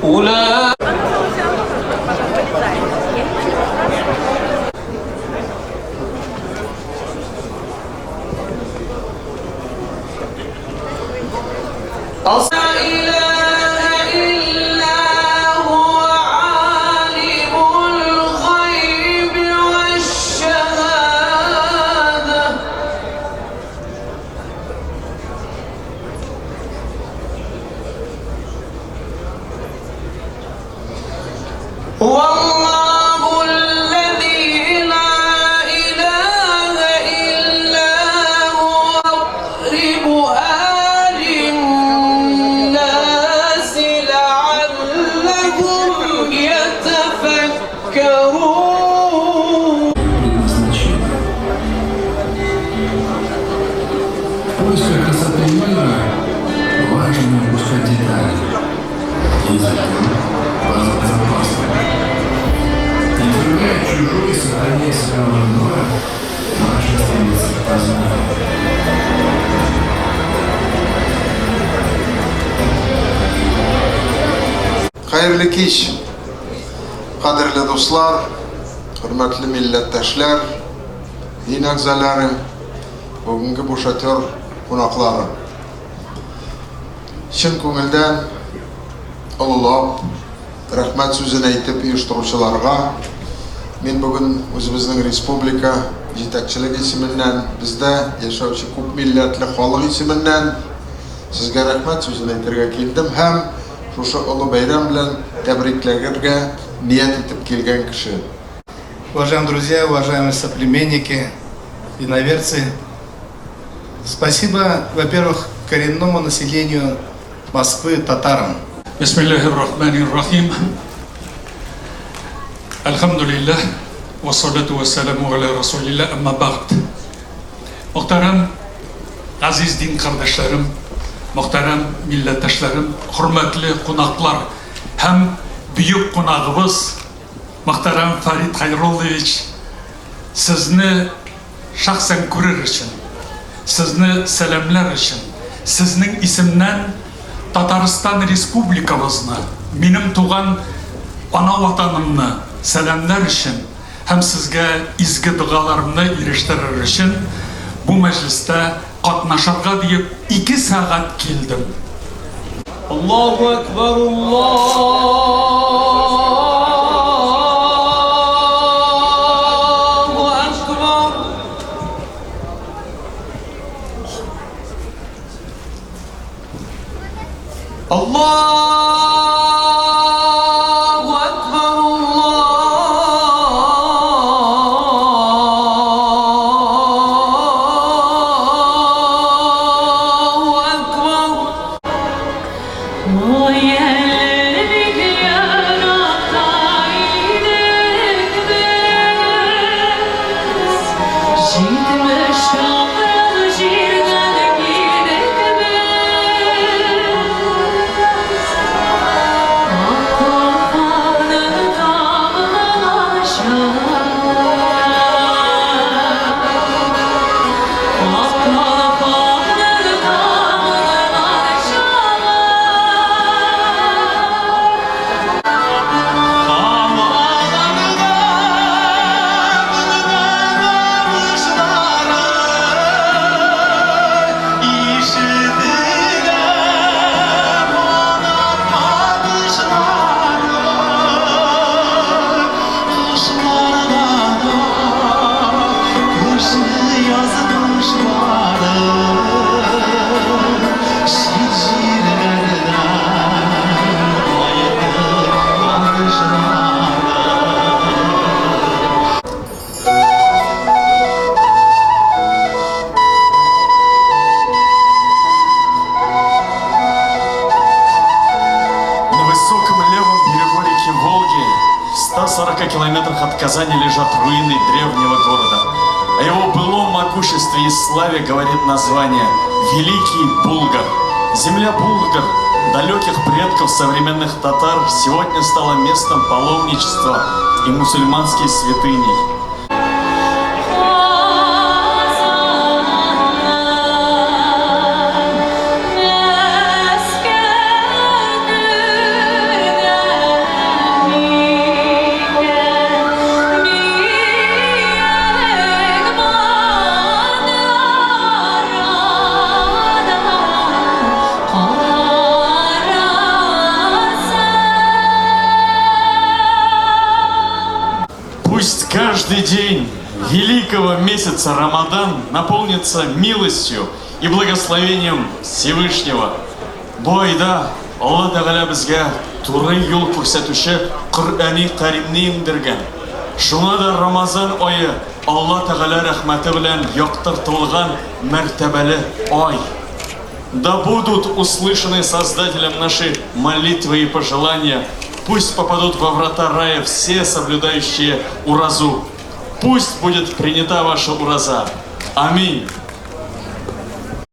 أولئك لا إله إلا هو عالم الغيب والشهادة هو الله الذي لا إله إلا هو مقربها للناس لعلهم يتفكرون. В поисках красоты мира важно упускать детали. И затем безопасно. Не вторгая чужой, сохраняя себя родное, наша стремится к познанию. Hayırlı kech, qadrli do'stlar, hurmatli millatdoshlar, din a'zolari, bugungi bo'shator qo'noqlari. Chin ko'ngildan ulug'lab, rahmat so'zini aytib uyushtiruvchilarga men bugun o'zimizning respublika yetakchiligi ismidan, bizda yashovchi ko'p millatli xalq ismidan sizga rahmat so'zini aytishga keldim. Ham Шушы улы байрам белән тәбрикләргә ният итеп килгән кеше. Уважаемые друзья, уважаемые соплеменники, иноверцы, спасибо, во-первых, коренному населению Москвы, татарам. Бисмиллахир-рахманир-рахим. Элхамдулиллах, вассалату вассаламу аля расулиллах, амма бa'д. Muhterem aziz din kardeşlerim, muhterem milletdaşlarım, hürmetli konaklar, hem büyük konağımız muhterem Farid Hayrulloviç, sizni şahsen görür için, sizni selamlar için, sizin isimden Tataristan Respublikamızını, benim tuğan ana vatanımını selamlar için, hem sizge izgi dualarımını eriştirir için bu mecliste katnaşarga deyip 2 saat geldim. Allahu Ekber, Allahu Ekber. Allahu Ekber, Allahu Ekber. В 140 километрах от Казани лежат руины древнего города. О его былом могуществе и славе говорит название «Великий Булгар». Земля Булгар, далеких предков современных татар, сегодня стала местом паломничества и мусульманской святыней. каждый день великого месяца Рамадан наполнится милостью и благословением Всевышнего. Бойда Алла Тағала бізге туры юл көрсетуші Құр'ани Каримни индірген. Шуңа да Рамазан айы Алла Тағала рахматы белән яктыртылган мәртәбәле ай. Да будут услышаны Создателем наши молитвы и пожелания. Пусть попадут во врата рая все соблюдающие уразу. Пусть будет принята ваша ураза. Аминь.